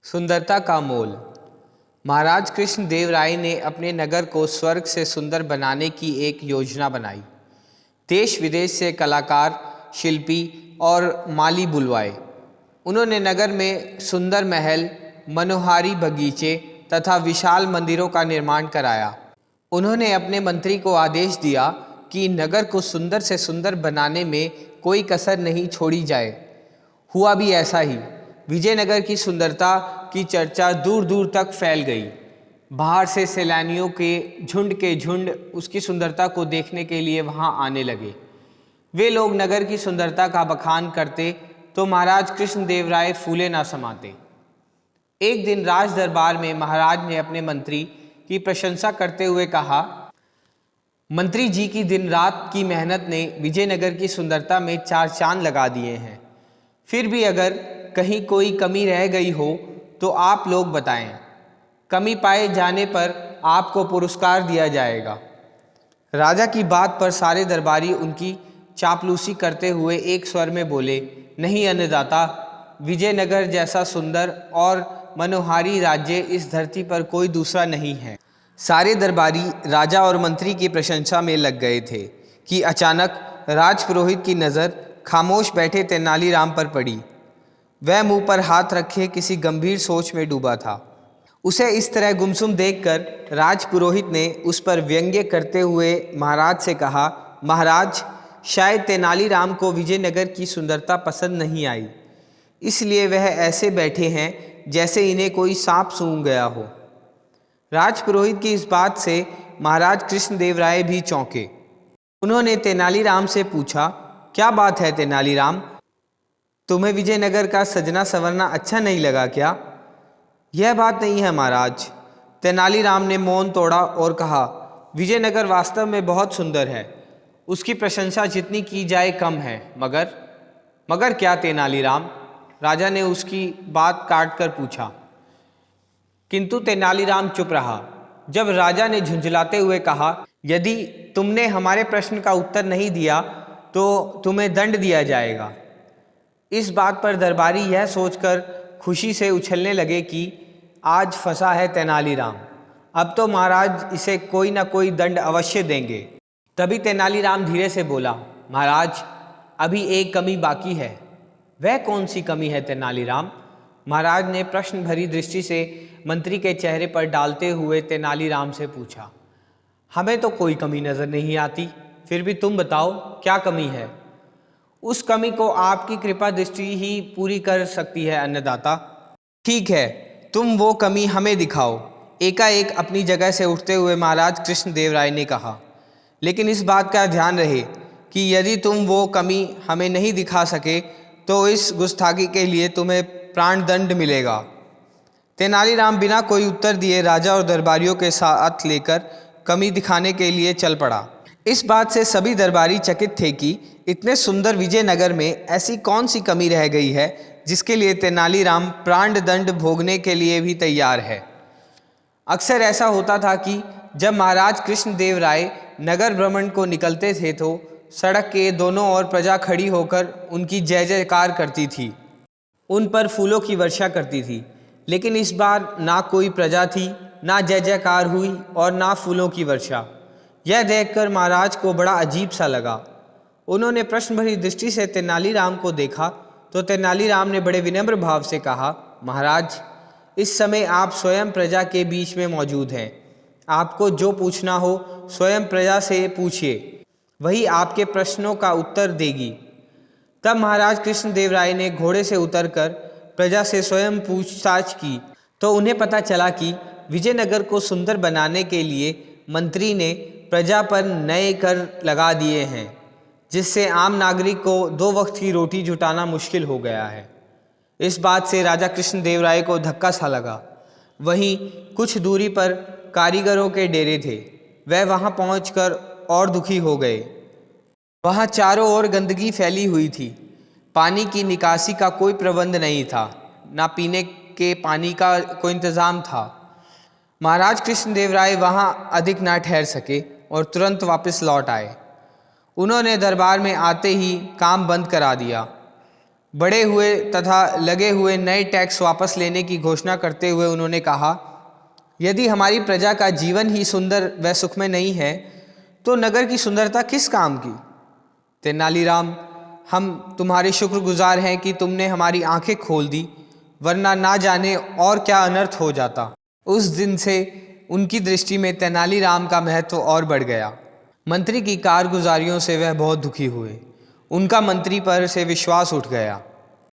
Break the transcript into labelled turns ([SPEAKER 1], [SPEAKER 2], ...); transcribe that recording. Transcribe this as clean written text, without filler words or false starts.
[SPEAKER 1] सुंदरता का मोल। महाराज कृष्ण देव राय ने अपने नगर को स्वर्ग से सुंदर बनाने की एक योजना बनाई। देश विदेश से कलाकार, शिल्पी और माली बुलवाए। उन्होंने नगर में सुंदर महल, मनोहारी बगीचे तथा विशाल मंदिरों का निर्माण कराया। उन्होंने अपने मंत्री को आदेश दिया कि नगर को सुंदर से सुंदर बनाने में कोई कसर नहीं छोड़ी जाए। हुआ भी ऐसा ही। विजयनगर की सुंदरता की चर्चा दूर दूर तक फैल गई। बाहर से सैलानियों के झुंड उसकी सुंदरता को देखने के लिए वहां आने लगे। वे लोग नगर की सुंदरता का बखान करते तो महाराज कृष्णदेव राय फूले ना समाते। एक दिन राज दरबार में महाराज ने अपने मंत्री की प्रशंसा करते हुए कहा, मंत्री जी की दिन रात की मेहनत ने विजयनगर की सुंदरता में चार चांद लगा दिए हैं। फिर भी अगर कहीं कोई कमी रह गई हो तो आप लोग बताएं। कमी पाए जाने पर आपको पुरस्कार दिया जाएगा। राजा की बात पर सारे दरबारी उनकी चापलूसी करते हुए एक स्वर में बोले, नहीं अन्नदाता, विजयनगर जैसा सुंदर और मनोहारी राज्य इस धरती पर कोई दूसरा नहीं है। सारे दरबारी राजा और मंत्री की प्रशंसा में लग गए थे कि अचानक राजपुरोहित की नज़र खामोश बैठे तेनालीराम पर पड़ी। वह मुंह पर हाथ रखे किसी गंभीर सोच में डूबा था। उसे इस तरह गुमसुम देखकर राजपुरोहित ने उस पर व्यंग्य करते हुए महाराज से कहा, महाराज, शायद तेनालीराम को विजयनगर की सुंदरता पसंद नहीं आई, इसलिए वह ऐसे बैठे हैं जैसे इन्हें कोई सांप सूंघ गया हो। राजपुरोहित की इस बात से महाराज कृष्णदेव राय भी चौंके। उन्होंने तेनालीराम से पूछा, क्या बात है तेनालीराम, तुम्हें विजयनगर का सजना संवरना अच्छा नहीं लगा क्या? यह बात नहीं है महाराज, तेनालीराम ने मौन तोड़ा और कहा, विजयनगर वास्तव में बहुत सुंदर है। उसकी प्रशंसा जितनी की जाए कम है। मगर क्या तेनालीराम? राजा ने उसकी बात काट कर पूछा। किंतु तेनालीराम चुप रहा। जब राजा ने झुंझलाते हुए कहा, यदि तुमने हमारे प्रश्न का उत्तर नहीं दिया तो तुम्हें दंड दिया जाएगा। इस बात पर दरबारी यह सोचकर खुशी से उछलने लगे कि आज फंसा है तेनालीराम, अब तो महाराज इसे कोई ना कोई दंड अवश्य देंगे। तभी तेनालीराम धीरे से बोला, महाराज, अभी एक कमी बाकी है। वह कौन सी कमी है तेनालीराम? महाराज ने प्रश्न भरी दृष्टि से मंत्री के चेहरे पर डालते हुए तेनालीराम से पूछा। हमें तो कोई कमी नजर नहीं आती, फिर भी तुम बताओ क्या कमी है? उस कमी को आपकी कृपा दृष्टि ही पूरी कर सकती है अन्नदाता। ठीक है, तुम वो कमी हमें दिखाओ, एकाएक अपनी जगह से उठते हुए महाराज कृष्णदेव राय ने कहा। लेकिन इस बात का ध्यान रहे कि यदि तुम वो कमी हमें नहीं दिखा सके तो इस गुस्ताखी के लिए तुम्हें प्राण दंड मिलेगा। तेनालीराम बिना कोई उत्तर दिए राजा और दरबारियों के साथ लेकर कमी दिखाने के लिए चल पड़ा। इस बात से सभी दरबारी चकित थे कि इतने सुंदर विजयनगर में ऐसी कौन सी कमी रह गई है जिसके लिए तेनालीराम प्राण दंड भोगने के लिए भी तैयार है। अक्सर ऐसा होता था कि जब महाराज कृष्णदेव राय नगर भ्रमण को निकलते थे तो सड़क के दोनों ओर प्रजा खड़ी होकर उनकी जय जयकार करती थी, उन पर फूलों की वर्षा करती थी। लेकिन इस बार ना कोई प्रजा थी, ना जय जयकार हुई और ना फूलों की वर्षा। यह देखकर महाराज को बड़ा अजीब सा लगा। उन्होंने प्रश्न भरी दृष्टि से तेनालीराम को देखा तो तेनालीराम ने बड़े विनम्र भाव से कहा, महाराज, इस समय आप स्वयं प्रजा के बीच में मौजूद हैं। आपको जो पूछना हो स्वयं प्रजा से पूछिए, वही आपके प्रश्नों का उत्तर देगी। तब महाराज कृष्णदेव राय ने घोड़े से उतरकर प्रजा से स्वयं पूछताछ की तो उन्हें पता चला कि विजयनगर को सुंदर बनाने के लिए मंत्री ने प्रजा पर नए कर लगा दिए हैं, जिससे आम नागरिक को 2 वक्त की रोटी जुटाना मुश्किल हो गया है। इस बात से राजा कृष्णदेव राय को धक्का सा लगा। वहीं कुछ दूरी पर कारीगरों के डेरे थे। वह वहां पहुंचकर और दुखी हो गए। वहां चारों ओर गंदगी फैली हुई थी। पानी की निकासी का कोई प्रबंध नहीं था, ना पीने के पानी का कोई इंतज़ाम था। महाराज कृष्णदेव राय वहां अधिक ना ठहर सके और तुरंत वापस लौट आए। उन्होंने दरबार में आते ही काम बंद करा दिया। बढ़े हुए तथा लगे हुए नए टैक्स वापस लेने की घोषणा करते हुए उन्होंने कहा, यदि हमारी प्रजा का जीवन ही सुंदर व सुखमय नहीं है तो नगर की सुंदरता किस काम की। तेनालीराम, हम तुम्हारे शुक्रगुजार हैं कि तुमने हमारी आंखें खोल दी, वरना ना जाने और क्या अनर्थ हो जाता। उस दिन से उनकी दृष्टि में तेनालीराम का महत्व और बढ़ गया। मंत्री की कारगुजारियों से वह बहुत दुखी हुए। उनका मंत्री पर से विश्वास उठ गया।